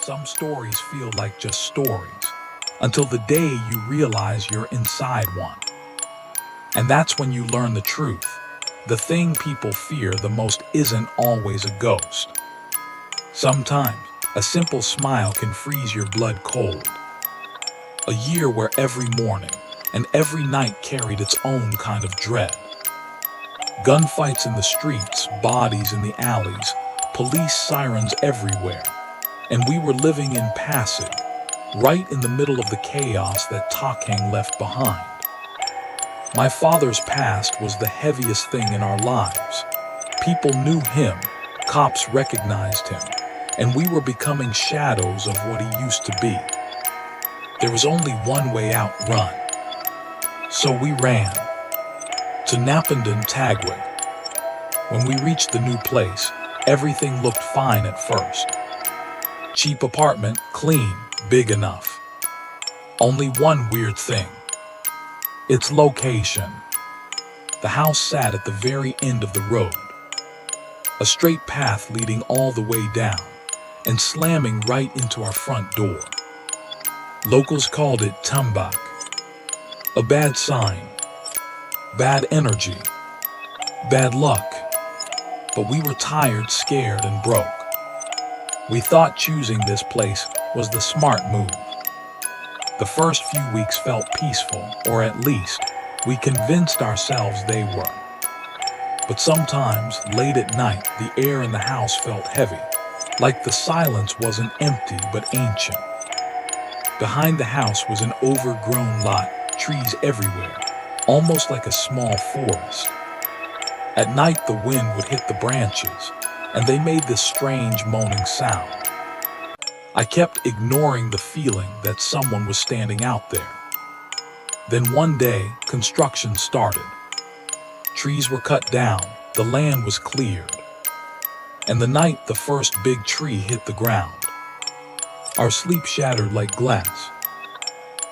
Some stories feel like just stories, until the day you realize you're inside one. And that's when you learn the truth. The thing people fear the most isn't always a ghost. Sometimes, a simple smile can freeze your blood cold. A year where every morning and every night carried its own kind of dread. Gunfights in the streets, bodies in the alleys, police sirens everywhere. And we were living in Pasig, right in the middle of the chaos that Takhang left behind. My father's past was the heaviest thing in our lives. People knew him, cops recognized him, and we were becoming shadows of what he used to be. There was only one way out: run. So we ran. To Napenden, Tagwig. When we reached the new place, everything looked fine at first. Cheap apartment, clean, big enough. Only one weird thing. Its location. The house sat at the very end of the road. A straight path leading all the way down and slamming right into our front door. Locals called it Tumbak. A bad sign. Bad energy. Bad luck. But we were tired, scared, and broke. We thought choosing this place was the smart move. The first few weeks felt peaceful, or at least, we convinced ourselves they were. But sometimes, late at night, the air in the house felt heavy, like the silence wasn't empty but ancient. Behind the house was an overgrown lot, trees everywhere, almost like a small forest. At night, the wind would hit the branches, and they made this strange moaning sound. I kept ignoring the feeling that someone was standing out there. Then one day, construction started. Trees were cut down, the land was cleared. And the night the first big tree hit the ground, our sleep shattered like glass.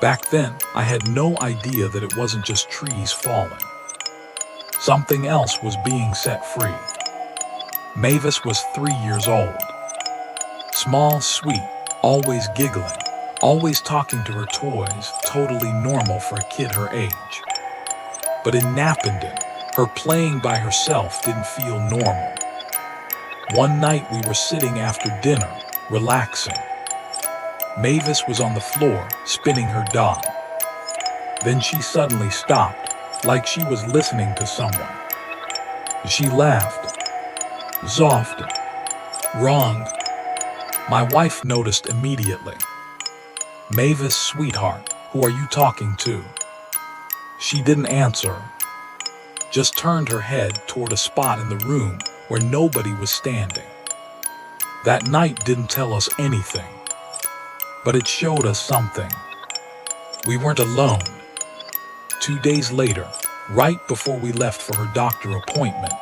Back then, I had no idea that it wasn't just trees falling. Something else was being set free. Mavis was 3 years old. Small, sweet, always giggling, always talking to her toys, totally normal for a kid her age. But in Napenden, her playing by herself didn't feel normal. One night we were sitting after dinner, relaxing. Mavis was on the floor, spinning her doll. Then she suddenly stopped, like she was listening to someone. She laughed. Soft. Wrong. My wife noticed immediately. Mavis, sweetheart, who are you talking to? She didn't answer, just turned her head toward a spot in the room where nobody was standing. That night didn't tell us anything, but it showed us something. We weren't alone. 2 days later, right before we left for her doctor appointment,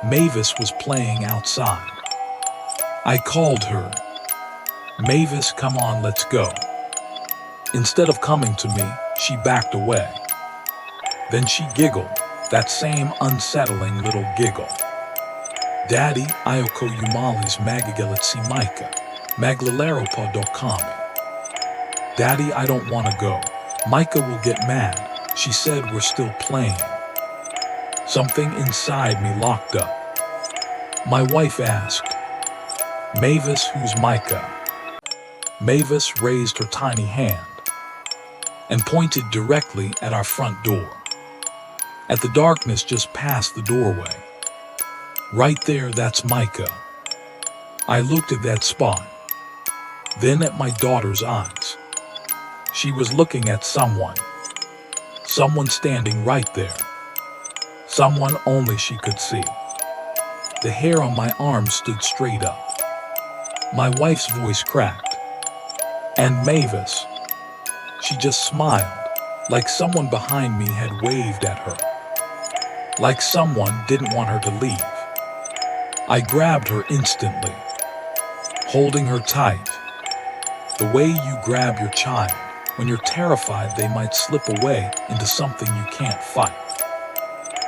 Mavis was playing outside. I called her. Mavis, come on, let's go. Instead of coming to me, she backed away. Then she giggled, that same unsettling little giggle. Daddy, ayoko yumalis magigalit si Micah, maglalero pa dokami. Daddy, I don't want to go. Micah will get mad. She said we're still playing. Something inside me locked up. My wife asked, Mavis, who's Micah? Mavis raised her tiny hand and pointed directly at our front door, at the darkness just past the doorway. Right there, that's Micah. I looked at that spot, then at my daughter's eyes. She was looking at someone standing right there. Someone only she could see. The hair on my arm stood straight up. My wife's voice cracked. And Mavis, she just smiled, like someone behind me had waved at her. Like someone didn't want her to leave. I grabbed her instantly, holding her tight. The way you grab your child when you're terrified they might slip away into something you can't fight.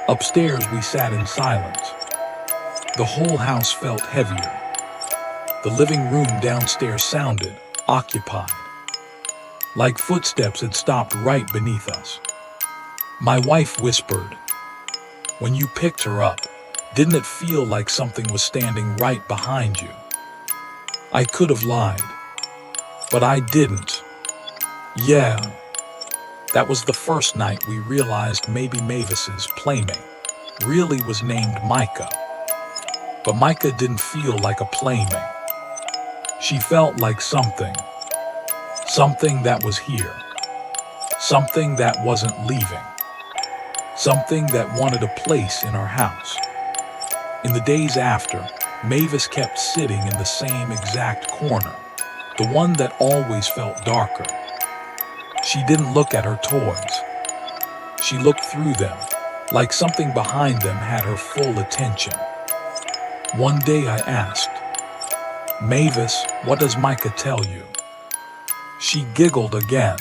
Upstairs, we sat in silence. The whole house felt heavier. The living room downstairs sounded occupied, like footsteps had stopped right beneath us. My wife whispered, "When you picked her up, didn't it feel like something was standing right behind you?" I could have lied, but I didn't. Yeah, that was the first night we realized maybe Mavis's playmate really was named Micah. But Micah didn't feel like a playmate. She felt like something that was here, something that wasn't leaving, something that wanted a place in our house. In the days after, Mavis kept sitting in the same exact corner, the one that always felt darker. She didn't look at her toys. She looked through them, like something behind them had her full attention. One day I asked, "Mavis, what does Micah tell you?" She giggled again,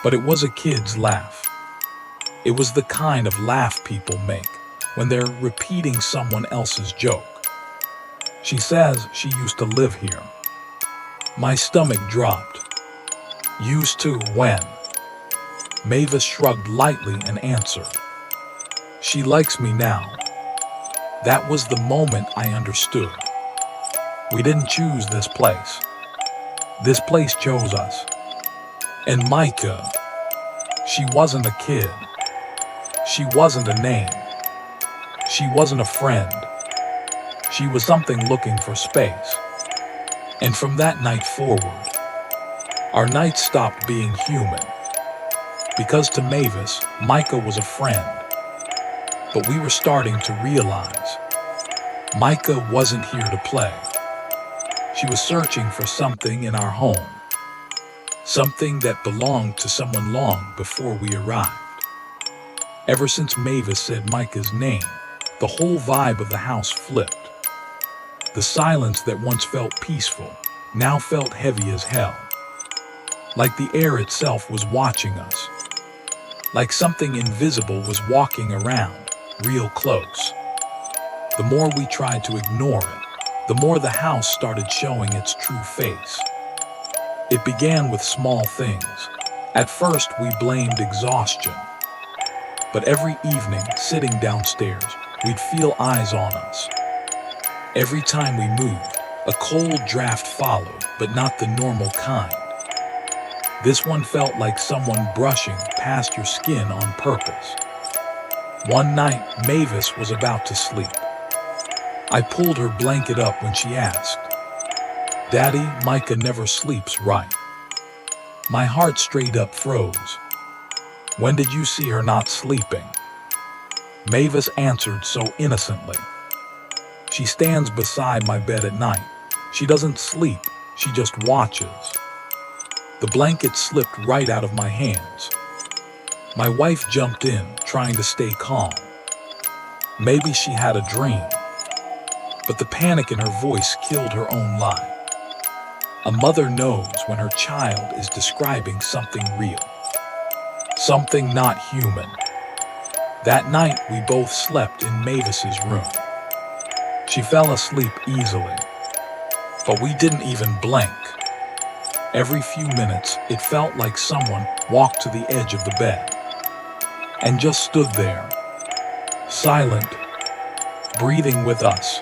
but it was a kid's laugh. It was the kind of laugh people make when they're repeating someone else's joke. She says she used to live here. My stomach dropped. "Used to when?" Mavis shrugged lightly and answered, "She likes me now." That was the moment I understood. We didn't choose this place. This place chose us. And Micah, she wasn't a kid. She wasn't a name. She wasn't a friend. She was something looking for space. And from that night forward, our nights stopped being human. Because to Mavis, Micah was a friend. But we were starting to realize Micah wasn't here to play. She was searching for something in our home. Something that belonged to someone long before we arrived. Ever since Mavis said Micah's name, the whole vibe of the house flipped. The silence that once felt peaceful now felt heavy as hell. Like the air itself was watching us. Like something invisible was walking around, real close. The more we tried to ignore it, the more the house started showing its true face. It began with small things. At first, we blamed exhaustion. But every evening, sitting downstairs, we'd feel eyes on us. Every time we moved, a cold draft followed, but not the normal kind. This one felt like someone brushing past your skin on purpose. One night, Mavis was about to sleep. I pulled her blanket up when she asked, "Daddy, Micah never sleeps right." My heart straight up froze. "When did you see her not sleeping?" Mavis answered so innocently. "She stands beside my bed at night. She doesn't sleep, she just watches." The blanket slipped right out of my hands. My wife jumped in, trying to stay calm. Maybe she had a dream. But the panic in her voice killed her own lie. A mother knows when her child is describing something real. Something not human. That night, we both slept in Mavis's room. She fell asleep easily. But we didn't even blink. Every few minutes, it felt like someone walked to the edge of the bed and just stood there, silent, breathing with us.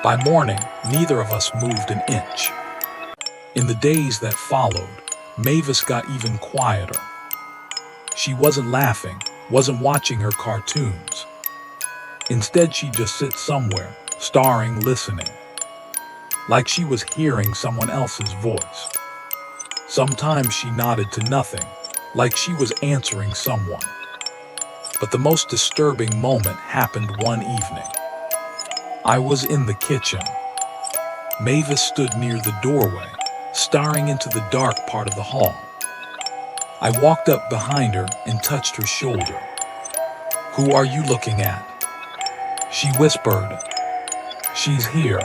By morning, neither of us moved an inch. In the days that followed, Mavis got even quieter. She wasn't laughing, wasn't watching her cartoons. Instead, she'd just sit somewhere, staring, listening, like she was hearing someone else's voice. Sometimes she nodded to nothing, like she was answering someone. But the most disturbing moment happened one evening. I was in the kitchen. Mavis stood near the doorway, staring into the dark part of the hall. I walked up behind her and touched her shoulder. "Who are you looking at?" She whispered. "She's here."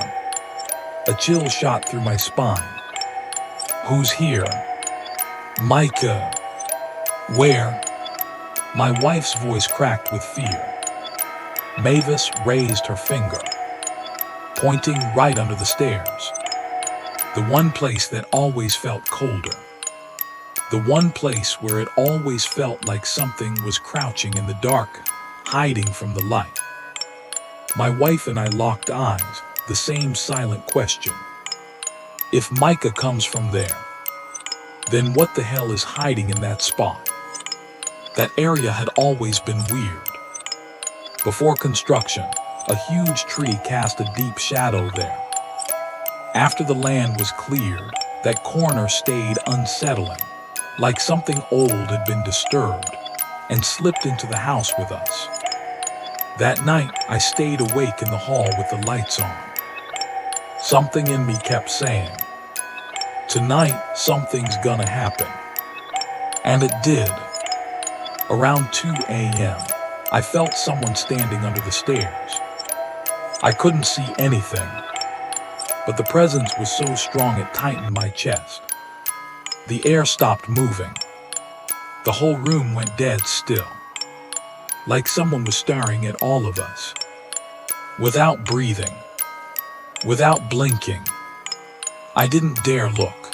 A chill shot through my spine. "Who's here?" "Micah." "Where?" My wife's voice cracked with fear. Mavis raised her finger, pointing right under the stairs. The one place that always felt colder. The one place where it always felt like something was crouching in the dark, hiding from the light. My wife and I locked eyes, the same silent question. If Micah comes from there, then what the hell is hiding in that spot? That area had always been weird. Before construction, a huge tree cast a deep shadow there. After the land was cleared, that corner stayed unsettling, like something old had been disturbed and slipped into the house with us. That night, I stayed awake in the hall with the lights on. Something in me kept saying, "Tonight, something's gonna happen." And it did. Around 2 a.m., I felt someone standing under the stairs. I couldn't see anything, but the presence was so strong it tightened my chest. The air stopped moving. The whole room went dead still, like someone was staring at all of us, without breathing, without blinking. I didn't dare look.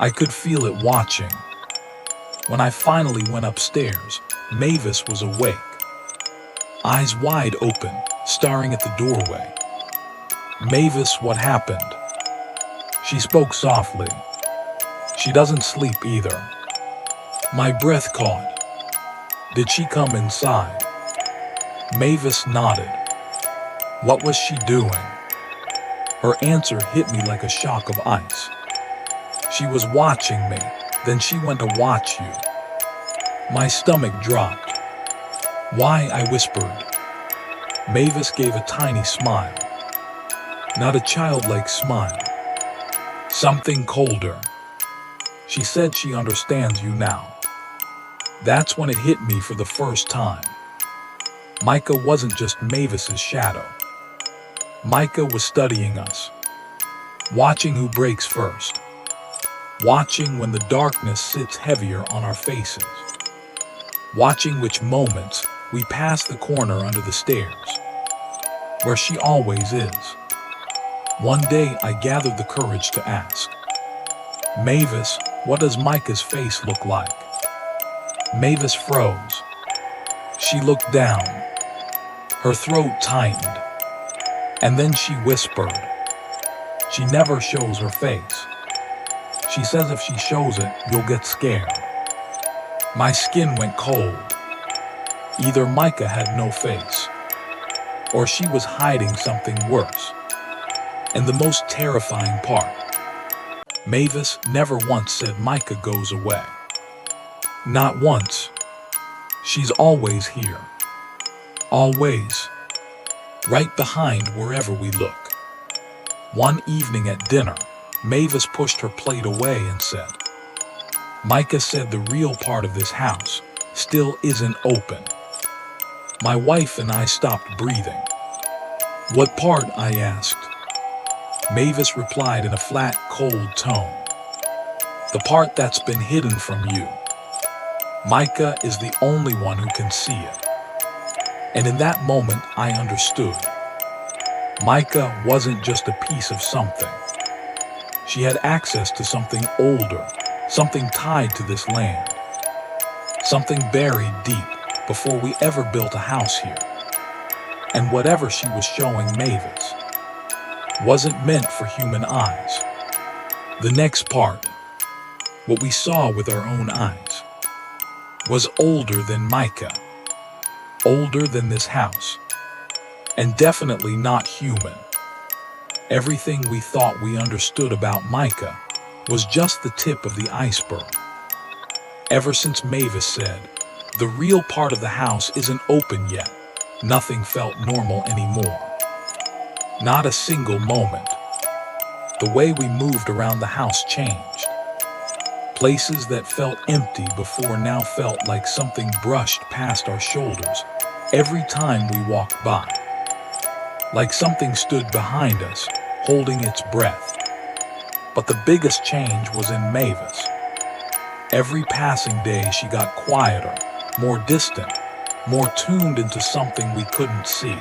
I could feel it watching. When I finally went upstairs, Mavis was awake, eyes wide open, staring at the doorway. "Mavis, what happened?" She spoke softly. "She doesn't sleep either." My breath caught. "Did she come inside?" Mavis nodded. "What was she doing?" Her answer hit me like a shock of ice. "She was watching me, then she went to watch you." My stomach dropped. "Why?" I whispered. Mavis gave a tiny smile. Not a childlike smile. Something colder. She said she understands you now. That's when it hit me for the first time. Micah wasn't just Mavis's shadow. Micah was studying us, watching who breaks first, watching when the darkness sits heavier on our faces, watching which moments we pass the corner under the stairs, where she always is. One day I gathered the courage to ask, "Mavis, what does Micah's face look like?" Mavis froze. She looked down. Her throat tightened. And then she whispered, "She never shows her face. She says if she shows it, you'll get scared." My skin went cold. Either Micah had no face, or she was hiding something worse. And the most terrifying part, Mavis never once said Micah goes away. Not once. She's always here. Always. Right behind wherever we look. One evening at dinner, Mavis pushed her plate away and said, "Micah said the real part of this house still isn't open." My wife and I stopped breathing. "What part?" I asked. Mavis replied in a flat, cold tone, "The part that's been hidden from you. Micah is the only one who can see it." And in that moment, I understood. Micah wasn't just a piece of something. She had access to something older, something tied to this land, something buried deep before we ever built a house here. And whatever she was showing Mavis wasn't meant for human eyes. The next part, what we saw with our own eyes, was older than Micah, older than this house, and definitely not human. Everything we thought we understood about Micah was just the tip of the iceberg. Ever since Mavis said, "The real part of the house isn't open yet," nothing felt normal anymore. Not a single moment. The way we moved around the house changed. Places that felt empty before now felt like something brushed past our shoulders every time we walked by. Like something stood behind us, holding its breath. But the biggest change was in Mavis. Every passing day she got quieter, more distant, more tuned into something we couldn't see.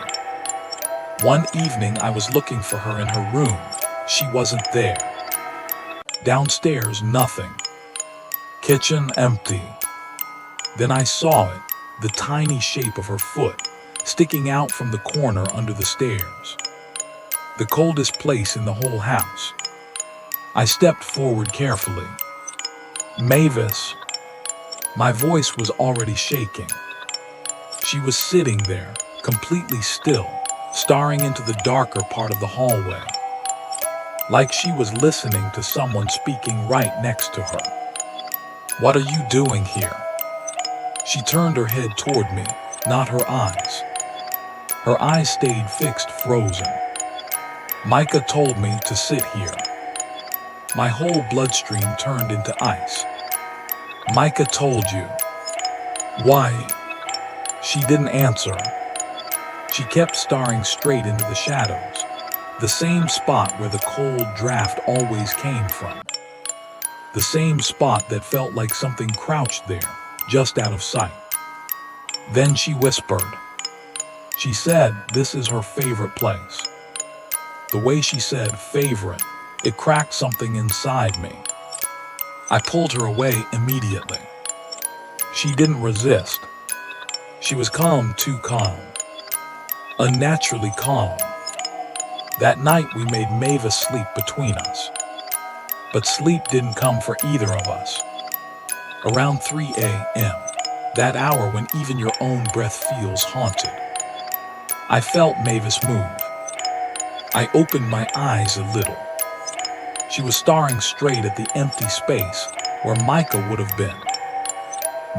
One evening I was looking for her in her room. She wasn't there. Downstairs, nothing. Kitchen, empty. Then I saw it, the tiny shape of her foot, sticking out from the corner under the stairs. The coldest place in the whole house. I stepped forward carefully. Mavis. My voice was already shaking. She was sitting there, completely still, staring into the darker part of the hallway, like she was listening to someone speaking right next to her. "What are you doing here?" She turned her head toward me, not her eyes. Her eyes stayed fixed, frozen. "Micah told me to sit here." My whole bloodstream turned into ice. "Micah told you." "Why?" She didn't answer. She kept staring straight into the shadows, the same spot where the cold draft always came from. The same spot that felt like something crouched there, just out of sight. Then she whispered. She said this is her favorite place. The way she said favorite, it cracked something inside me. I pulled her away immediately. She didn't resist. She was calm, too calm. Unnaturally calm. That night we made Mavis sleep between us. But sleep didn't come for either of us. Around 3 a.m., that hour when even your own breath feels haunted, I felt Mavis move. I opened my eyes a little. She was staring straight at the empty space where Micah would have been.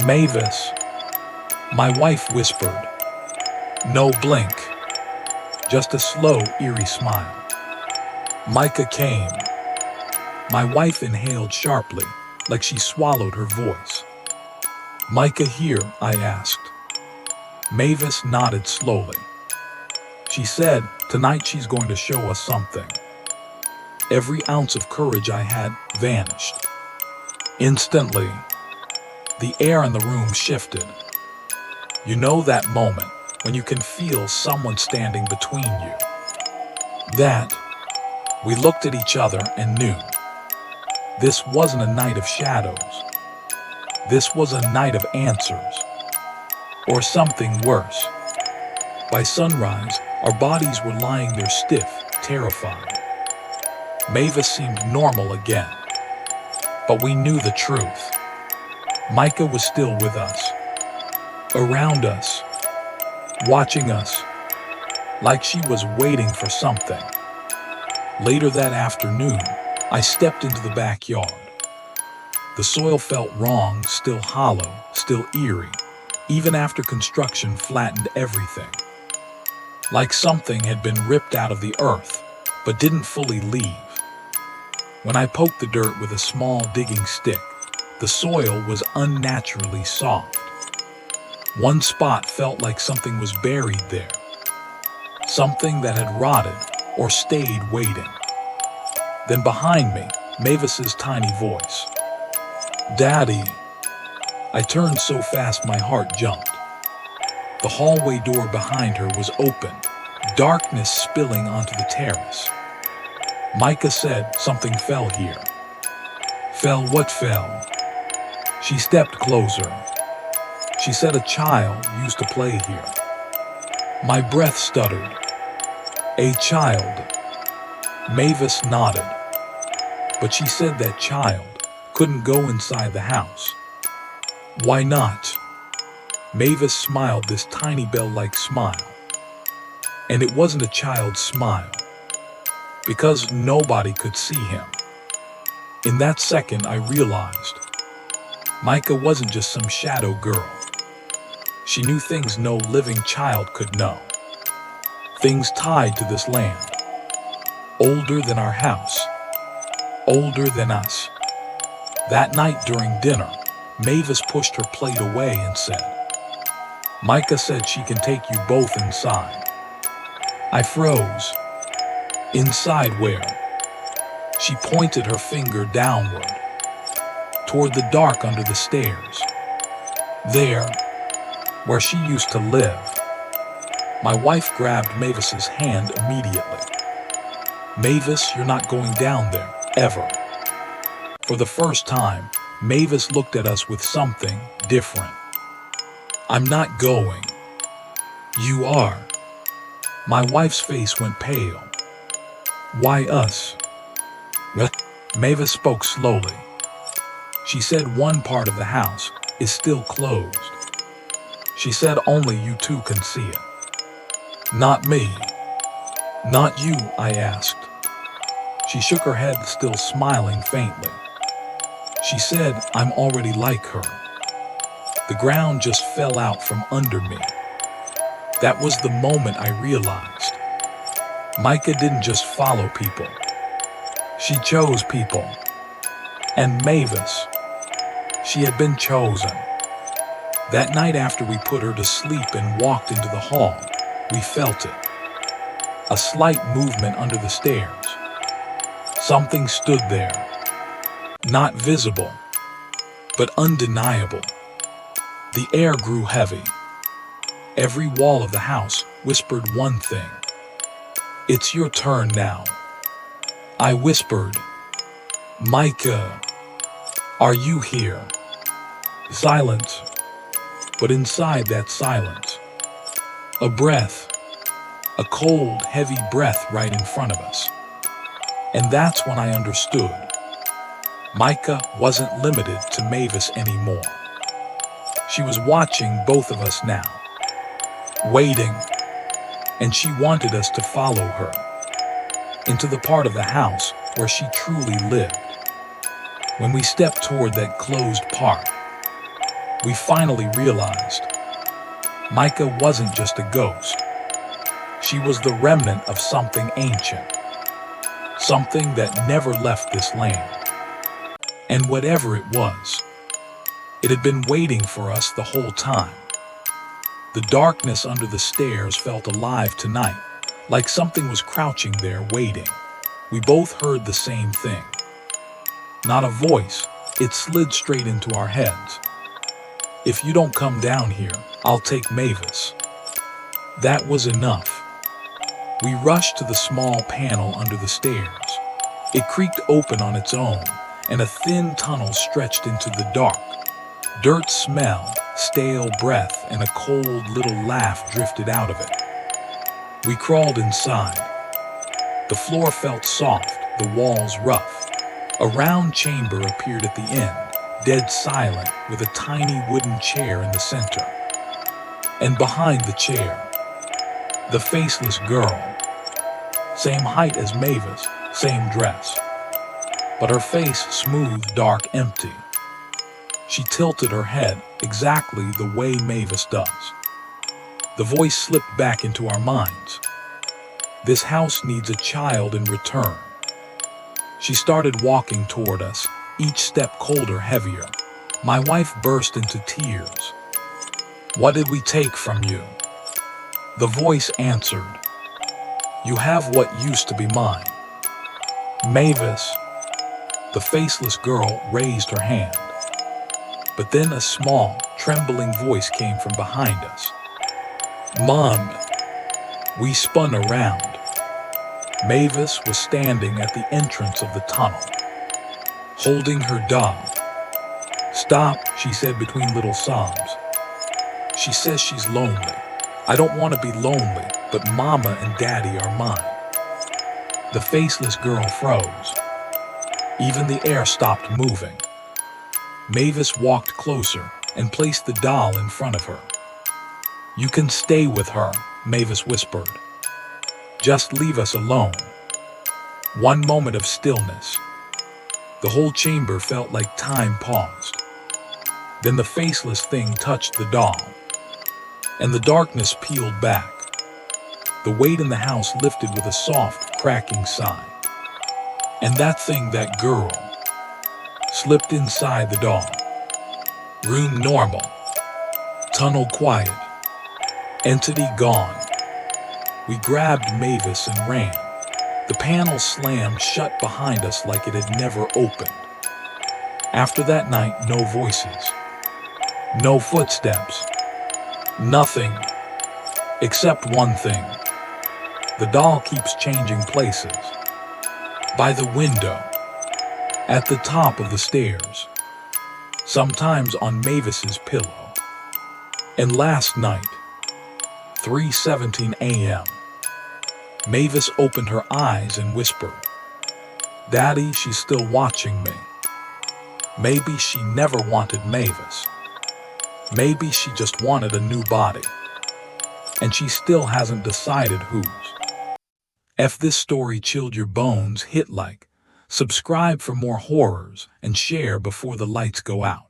"Mavis," my wife whispered. No blink, just a slow, eerie smile. Micah came. My wife inhaled sharply, like she swallowed her voice. "Micah here?" I asked. Mavis nodded slowly. She said, "Tonight she's going to show us something." Every ounce of courage I had vanished. Instantly, the air in the room shifted. You know that moment when you can feel someone standing between you. We looked at each other and knew. This wasn't a night of shadows. This was a night of answers. Or something worse. By sunrise, our bodies were lying there stiff, terrified. Mavis seemed normal again. But we knew the truth. Micah was still with us. Around us. Watching us. Like she was waiting for something. Later that afternoon, I stepped into the backyard. The soil felt wrong, still hollow, still eerie, even after construction flattened everything. Like something had been ripped out of the earth, but didn't fully leave. When I poked the dirt with a small digging stick, the soil was unnaturally soft. One spot felt like something was buried there. Something that had rotted or stayed waiting. Then behind me, Mavis's tiny voice. "Daddy." I turned so fast my heart jumped. The hallway door behind her was open, darkness spilling onto the terrace. Micah said something fell here. "Fell? What fell?" She stepped closer. She said a child used to play here. My breath stuttered. "A child." Mavis nodded. But she said that child couldn't go inside the house. "Why not?" Mavis smiled this tiny bell-like smile. And it wasn't a child's smile. Because nobody could see him. In that second, I realized Micah wasn't just some shadow girl. She knew things no living child could know. Things tied to this land. Older than our house. Older than us. That night during dinner, Mavis pushed her plate away and said, "Micah said she can take you both inside." I froze. "Inside where?" She pointed her finger downward, toward the dark under the stairs. "There, where she used to live." My wife grabbed Mavis's hand immediately. "Mavis, you're not going down there, ever." For the first time, Mavis looked at us with something different. "I'm not going." "You are." My wife's face went pale. "Why us?" Mavis spoke slowly. She said one part of the house is still closed. She said only you two can see it. "Not me." "Not you?" I asked. She shook her head, still smiling faintly. She said, "I'm already like her." The ground just fell out from under me. That was the moment I realized. Micah didn't just follow people. She chose people. And Mavis, she had been chosen. That night after we put her to sleep and walked into the hall, we felt it. A slight movement under the stairs. Something stood there. Not visible, but undeniable. The air grew heavy. Every wall of the house whispered one thing. "It's your turn now." I whispered, "Micah, are you here?" Silence. But inside that silence, a breath, a cold, heavy breath right in front of us. And that's when I understood. Micah wasn't limited to Mavis anymore. She was watching both of us now, waiting, and she wanted us to follow her into the part of the house where she truly lived. When we stepped toward that closed part, we finally realized Micah wasn't just a ghost. She was the remnant of something ancient, something that never left this land. And whatever it was, it had been waiting for us the whole time. The darkness under the stairs felt alive tonight, like something was crouching there waiting. We both heard the same thing. Not a voice, it slid straight into our heads. "If you don't come down here, I'll take Mavis." That was enough. We rushed to the small panel under the stairs. It creaked open on its own, and a thin tunnel stretched into the dark. Dirt smell, stale breath, and a cold little laugh drifted out of it. We crawled inside. The floor felt soft, the walls rough. A round chamber appeared at the end, dead silent, with a tiny wooden chair in the center. And behind the chair, the faceless girl. Same height as Mavis, same dress. But her face smooth, dark, empty. She tilted her head exactly the way Mavis does. The voice slipped back into our minds. "This house needs a child in return." She started walking toward us, each step colder, heavier. My wife burst into tears. "What did we take from you?" The voice answered, "You have what used to be mine." "Mavis." The faceless girl raised her hand. But then a small, trembling voice came from behind us. "Mom." We spun around. Mavis was standing at the entrance of the tunnel, holding her doll. "Stop," she said between little sobs. "She says she's lonely. I don't want to be lonely, but Mama and Daddy are mine." The faceless girl froze. Even the air stopped moving. Mavis walked closer and placed the doll in front of her. "You can stay with her," Mavis whispered. "Just leave us alone." One moment of stillness. The whole chamber felt like time paused. Then the faceless thing touched the doll, and the darkness peeled back. The weight in the house lifted with a soft, cracking sigh. And that thing, that girl, slipped inside the doll. Room normal. Tunnel quiet. Entity gone. We grabbed Mavis and ran. The panel slammed shut behind us like it had never opened. After that night, no voices. No footsteps. Nothing. Except one thing. The doll keeps changing places. By the window. at the top of the stairs, sometimes on Mavis's pillow. And last night, 3:17 a.m., Mavis opened her eyes and whispered, "Daddy, she's still watching me." Maybe she never wanted Mavis. Maybe she just wanted a new body. And she still hasn't decided whose. If this story chilled your bones, hit like, subscribe for more horrors, and share before the lights go out.